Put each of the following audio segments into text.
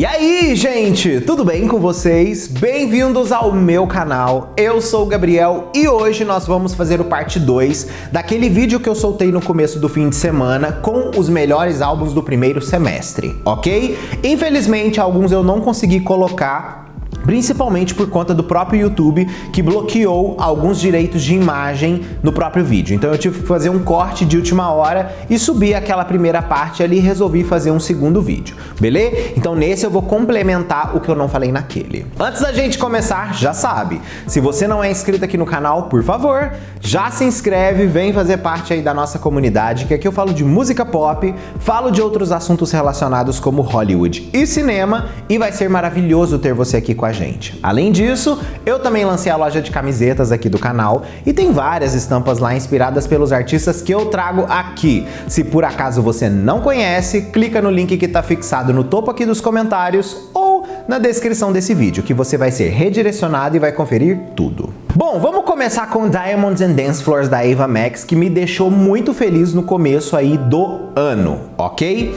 E aí, gente, tudo bem com vocês? Bem-vindos ao meu canal, eu sou o Gabriel e hoje nós vamos fazer o parte 2 daquele vídeo que eu soltei no começo do fim de semana com os melhores álbuns do primeiro semestre, ok? Infelizmente, alguns eu não consegui colocar, principalmente por conta do próprio YouTube, que bloqueou alguns direitos de imagem no próprio vídeo. Então eu tive que fazer um corte de última hora e subir aquela primeira parte ali e resolvi fazer um segundo vídeo, beleza? Então nesse eu vou complementar o que eu não falei naquele. Antes da gente começar, já sabe, se você não é inscrito aqui no canal, por favor, já se inscreve, vem fazer parte aí da nossa comunidade, que aqui eu falo de música pop, falo de outros assuntos relacionados como Hollywood e cinema, e vai ser maravilhoso ter você aqui com a gente. Além disso, eu também lancei a loja de camisetas aqui do canal e tem várias estampas lá inspiradas pelos artistas que eu trago aqui. Se por acaso você não conhece, clica no link que está fixado no topo aqui dos comentários ou na descrição desse vídeo, que você vai ser redirecionado e vai conferir tudo. Bom, vamos começar com Diamonds and Dance Floors da Ava Max, que me deixou muito feliz no começo aí do ano, ok?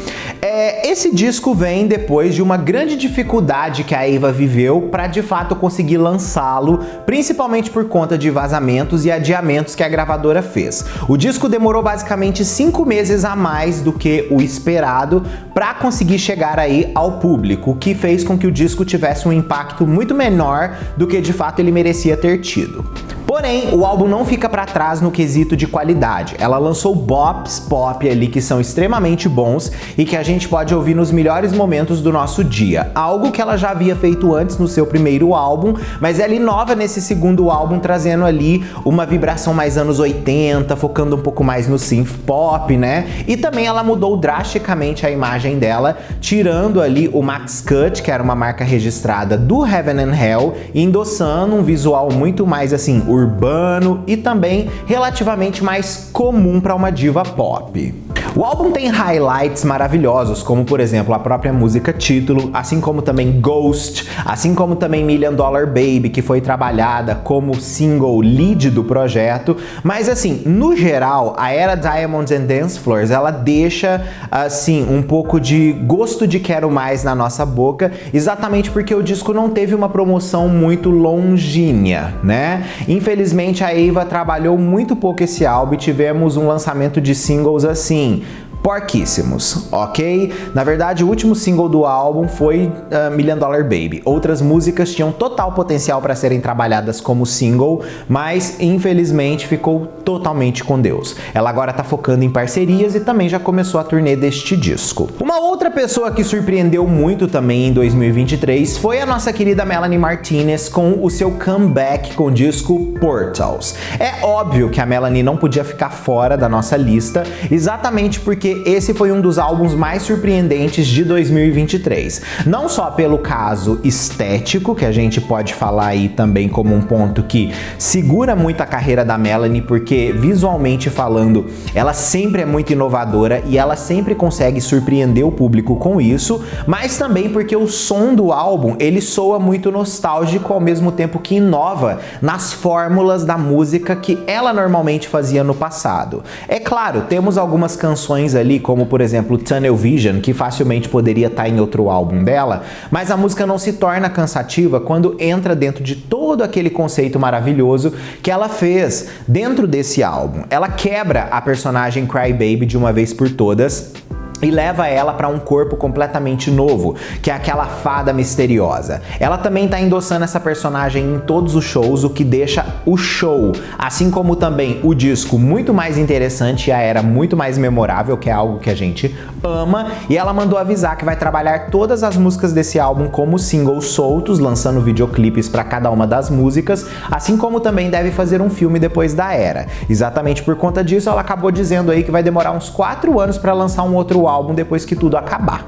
Esse disco vem depois de uma grande dificuldade que a Ava viveu para de fato conseguir lançá-lo, principalmente por conta de vazamentos e adiamentos que a gravadora fez. O disco demorou basicamente 5 meses a mais do que o esperado para conseguir chegar aí ao público, o que fez com que o disco tivesse um impacto muito menor do que de fato ele merecia ter tido. Porém, o álbum não fica para trás no quesito de qualidade. Ela lançou bops pop ali que são extremamente bons e que a gente pode ouvir nos melhores momentos do nosso dia. Algo que ela já havia feito antes no seu primeiro álbum, mas ela inova nesse segundo álbum, trazendo ali uma vibração mais anos 80, focando um pouco mais no synth pop, né? E também ela mudou drasticamente a imagem dela, tirando ali o Max Cut, que era uma marca registrada do Heaven and Hell, e endossando um visual muito mais assim urbano e também relativamente mais comum para uma diva pop. O álbum tem highlights maravilhosos, como por exemplo a própria música título, assim como também Ghost, assim como também $1 Million Baby, que foi trabalhada como single lead do projeto. Mas assim, no geral, a era Diamonds and Dance Floors, ela deixa assim um pouco de gosto de quero mais na nossa boca, exatamente porque o disco não teve uma promoção muito longínqua, né? Infelizmente a Ava trabalhou muito pouco esse álbum e tivemos um lançamento de singles assim, porquíssimos, ok? Na verdade, o último single do álbum foi $1 Million Baby. Outras músicas tinham total potencial para serem trabalhadas como single, mas infelizmente ficou totalmente com Deus. Ela agora tá focando em parcerias e também já começou a turnê deste disco. Uma outra pessoa que surpreendeu muito também em 2023 foi a nossa querida Melanie Martinez com o seu comeback com o disco Portals. É óbvio que a Melanie não podia ficar fora da nossa lista, exatamente porque esse foi um dos álbuns mais surpreendentes de 2023. Não só pelo caso estético, que a gente pode falar aí também como um ponto que segura muito a carreira da Melanie, porque visualmente falando, ela sempre é muito inovadora e ela sempre consegue surpreender o público com isso, mas também porque o som do álbum, ele soa muito nostálgico ao mesmo tempo que inova nas fórmulas da música que ela normalmente fazia no passado. É claro, temos algumas canções ali, como por exemplo Tunnel Vision, que facilmente poderia estar em outro álbum dela, mas a música não se torna cansativa quando entra dentro de todo aquele conceito maravilhoso que ela fez dentro desse álbum. Ela quebra a personagem Cry Baby de uma vez por todas e leva ela para um corpo completamente novo, que é aquela fada misteriosa. Ela também tá endossando essa personagem em todos os shows, o que deixa o show, assim como também o disco, muito mais interessante e a era muito mais memorável, que é algo que a gente ama. E ela mandou avisar que vai trabalhar todas as músicas desse álbum como singles soltos, lançando videoclipes para cada uma das músicas, assim como também deve fazer um filme depois da era. Exatamente por conta disso, ela acabou dizendo aí que vai demorar uns 4 anos para lançar um outro álbum depois que tudo acabar.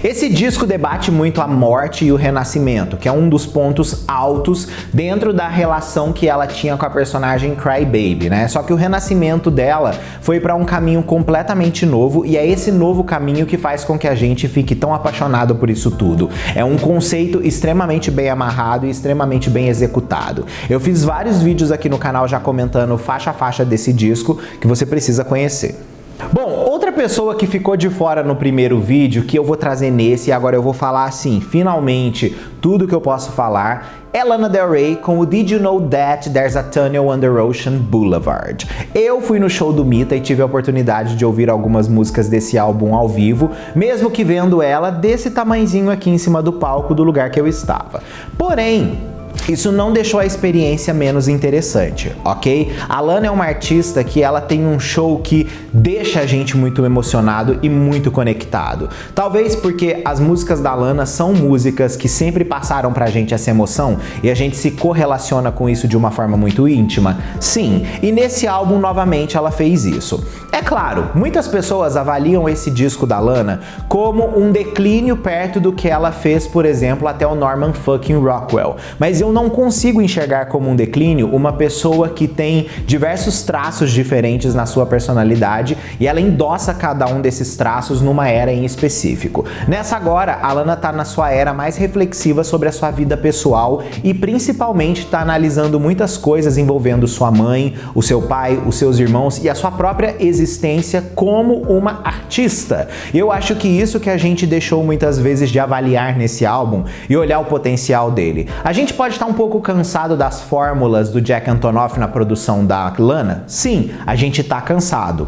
Esse disco debate muito a morte e o renascimento, que é um dos pontos altos dentro da relação que ela tinha com a personagem Cry Baby, né? Só que o renascimento dela foi para um caminho completamente novo e é esse novo caminho que faz com que a gente fique tão apaixonado por isso tudo. É um conceito extremamente bem amarrado e extremamente bem executado. Eu fiz vários vídeos aqui no canal já comentando faixa a faixa desse disco que você precisa conhecer. Bom, outra pessoa que ficou de fora no primeiro vídeo, que eu vou trazer nesse, e agora eu vou falar assim, finalmente, tudo que eu posso falar, é Lana Del Rey com o Did You Know That There's a Tunnel Under Ocean Boulevard. Eu fui no show do Mita e tive a oportunidade de ouvir algumas músicas desse álbum ao vivo, mesmo que vendo ela desse tamanhozinho aqui em cima do palco do lugar que eu estava. Porém, isso não deixou a experiência menos interessante, ok? A Lana é uma artista que ela tem um show que deixa a gente muito emocionado e muito conectado. Talvez porque as músicas da Lana são músicas que sempre passaram pra gente essa emoção e a gente se correlaciona com isso de uma forma muito íntima. Sim, e nesse álbum novamente ela fez isso. É claro, muitas pessoas avaliam esse disco da Lana como um declínio perto do que ela fez, por exemplo, até o Norman fucking Rockwell. Mas eu não consigo enxergar como um declínio uma pessoa que tem diversos traços diferentes na sua personalidade e ela endossa cada um desses traços numa era em específico. Nessa agora, a Lana tá na sua era mais reflexiva sobre a sua vida pessoal e principalmente tá analisando muitas coisas envolvendo sua mãe, o seu pai, os seus irmãos e a sua própria existência como uma artista. Eu acho que isso que a gente deixou muitas vezes de avaliar nesse álbum e olhar o potencial dele. A gente pode estar um pouco cansado das fórmulas do Jack Antonoff na produção da Lana? Sim, a gente tá cansado.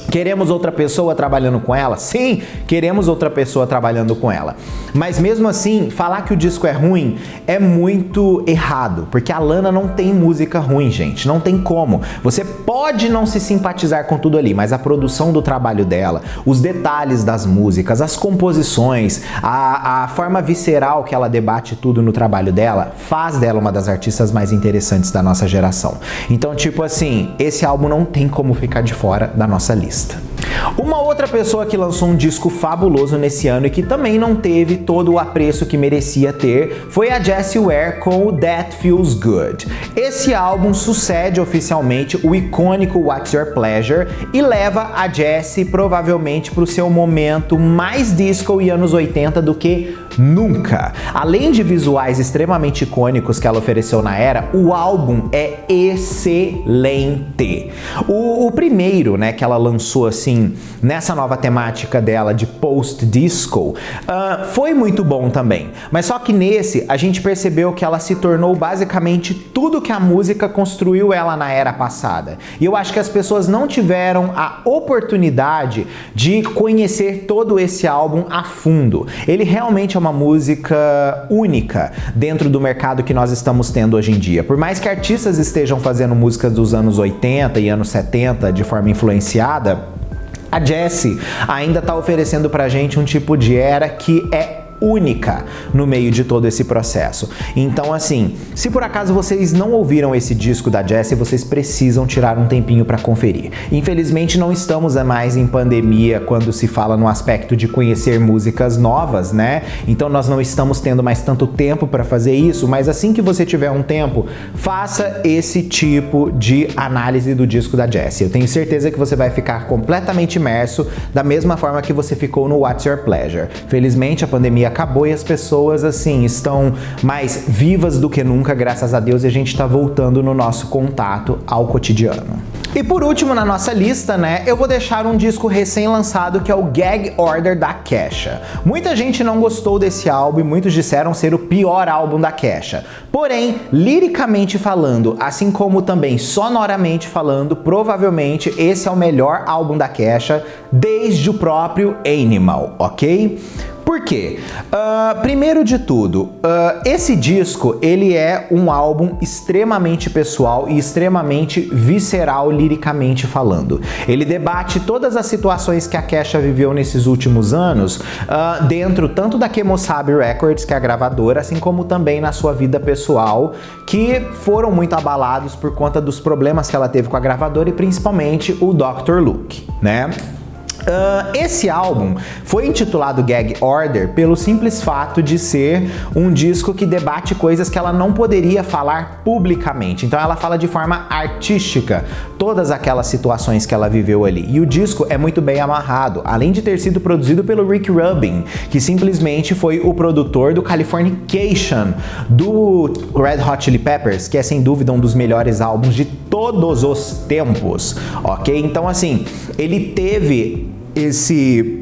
Queremos outra pessoa trabalhando com ela? Sim, queremos outra pessoa trabalhando com ela. Mas mesmo assim, falar que o disco é ruim é muito errado, porque a Lana não tem música ruim, gente, não tem como. Você pode não se simpatizar com tudo ali, mas a produção do trabalho dela, os detalhes das músicas, as composições, a forma visceral que ela debate tudo no trabalho dela, faz dela uma das artistas mais interessantes da nossa geração. Então, tipo assim, esse álbum não tem como ficar de fora da nossa lista. Uma outra pessoa que lançou um disco fabuloso nesse ano e que também não teve todo o apreço que merecia ter foi a Jessie Ware com o That Feels Good. Esse álbum sucede oficialmente o icônico What's Your Pleasure e leva a Jessie provavelmente para o seu momento mais disco e anos 80 do que nunca. Além de visuais extremamente icônicos que ela ofereceu na era, o álbum é excelente. O primeiro, né, que ela lançou assim nessa nova temática dela de post-disco, foi muito bom também. Mas só que nesse a gente percebeu que ela se tornou basicamente tudo que a música construiu ela na era passada. E eu acho que as pessoas não tiveram a oportunidade de conhecer todo esse álbum a fundo. Ele realmente é uma música única dentro do mercado que nós estamos tendo hoje em dia. Por mais que artistas estejam fazendo músicas dos anos 80 e anos 70 de forma influenciada, a Jessie ainda está oferecendo pra gente um tipo de era que é única no meio de todo esse processo. Então, assim, se por acaso vocês não ouviram esse disco da Jessie, vocês precisam tirar um tempinho para conferir. Infelizmente, não estamos mais em pandemia quando se fala no aspecto de conhecer músicas novas, né? Então, nós não estamos tendo mais tanto tempo para fazer isso, mas assim que você tiver um tempo, faça esse tipo de análise do disco da Jessie. Eu tenho certeza que você vai ficar completamente imerso da mesma forma que você ficou no What's Your Pleasure. Felizmente, a pandemia acabou e as pessoas, assim, estão mais vivas do que nunca, graças a Deus, e a gente tá voltando no nosso contato ao cotidiano. E por último na nossa lista, né, eu vou deixar um disco recém-lançado que é o Gag Order da Kesha. Muita gente não gostou desse álbum e muitos disseram ser o pior álbum da Kesha. Porém, liricamente falando, assim como também sonoramente falando, provavelmente esse é o melhor álbum da Kesha desde o próprio Animal, ok? Por quê? Primeiro de tudo, esse disco ele é um álbum extremamente pessoal e extremamente visceral liricamente falando. Ele debate todas as situações que a Kesha viveu nesses últimos anos dentro tanto da Kemosabe Records, que é a gravadora, assim como também na sua vida pessoal, que foram muito abalados por conta dos problemas que ela teve com a gravadora e principalmente o Dr. Luke, né? Esse álbum foi intitulado Gag Order pelo simples fato de ser um disco que debate coisas que ela não poderia falar publicamente. Então ela fala de forma artística todas aquelas situações que ela viveu ali. E o disco é muito bem amarrado, além de ter sido produzido pelo Rick Rubin, que simplesmente foi o produtor do Californication, do Red Hot Chili Peppers, que é sem dúvida um dos melhores álbuns de todos os tempos, ok? Então assim, ele teve esse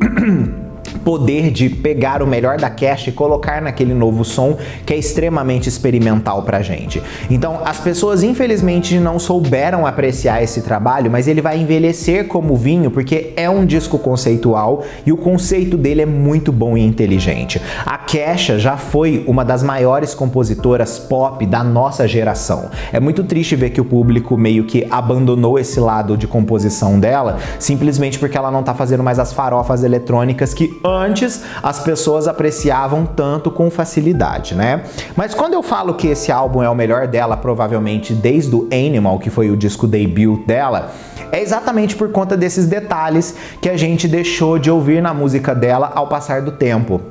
poder de pegar o melhor da Kesha e colocar naquele novo som que é extremamente experimental pra gente. Então, as pessoas infelizmente não souberam apreciar esse trabalho, mas ele vai envelhecer como vinho porque é um disco conceitual e o conceito dele é muito bom e inteligente. A Kesha já foi uma das maiores compositoras pop da nossa geração. É muito triste ver que o público meio que abandonou esse lado de composição dela, simplesmente porque ela não tá fazendo mais as farofas eletrônicas que antes as pessoas apreciavam tanto com facilidade, né? Mas quando eu falo que esse álbum é o melhor dela, provavelmente desde o Animal, que foi o disco debut dela, é exatamente por conta desses detalhes que a gente deixou de ouvir na música dela ao passar do tempo.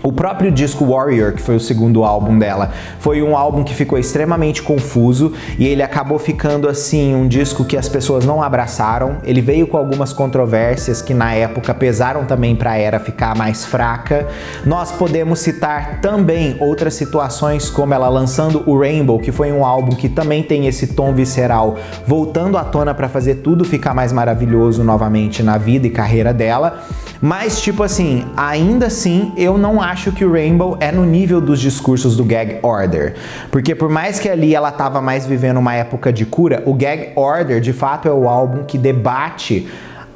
O próprio disco Warrior, que foi o segundo álbum dela, foi um álbum que ficou extremamente confuso e ele acabou ficando assim, um disco que as pessoas não abraçaram. Ele veio com algumas controvérsias que na época pesaram também para a era ficar mais fraca. Nós podemos citar também outras situações, como ela lançando o Rainbow, que foi um álbum que também tem esse tom visceral, voltando à tona para fazer tudo ficar mais maravilhoso novamente na vida e carreira dela. Mas, tipo assim, ainda assim, eu não acho que o Rainbow é no nível dos discursos do Gag Order. Porque por mais que ali ela tava mais vivendo uma época de cura, o Gag Order, de fato, é o álbum que debate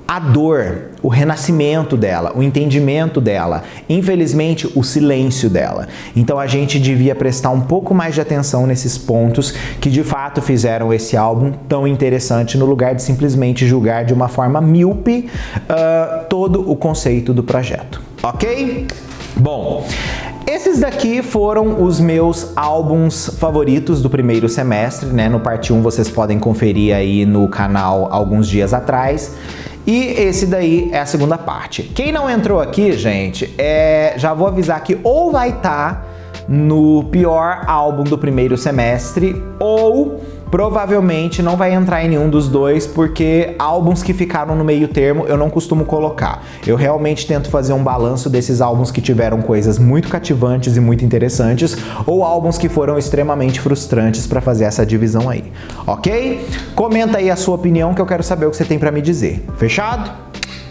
a dor, o renascimento dela, o entendimento dela, infelizmente o silêncio dela. Então a gente devia prestar um pouco mais de atenção nesses pontos que de fato fizeram esse álbum tão interessante, no lugar de simplesmente julgar de uma forma míope todo o conceito do projeto, ok? Bom, esses daqui foram os meus álbuns favoritos do primeiro semestre, né? No parte 1 vocês podem conferir aí no canal alguns dias atrás. E esse daí é a segunda parte. Quem não entrou aqui, gente, já vou avisar que ou vai estar no pior álbum do primeiro semestre, ou provavelmente não vai entrar em nenhum dos dois, porque álbuns que ficaram no meio termo eu não costumo colocar. Eu realmente tento fazer um balanço desses álbuns que tiveram coisas muito cativantes e muito interessantes, ou álbuns que foram extremamente frustrantes para fazer essa divisão aí, ok? Comenta aí a sua opinião que eu quero saber o que você tem para me dizer. Fechado?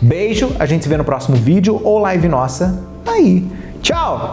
Beijo, a gente se vê no próximo vídeo ou live nossa aí. Tchau!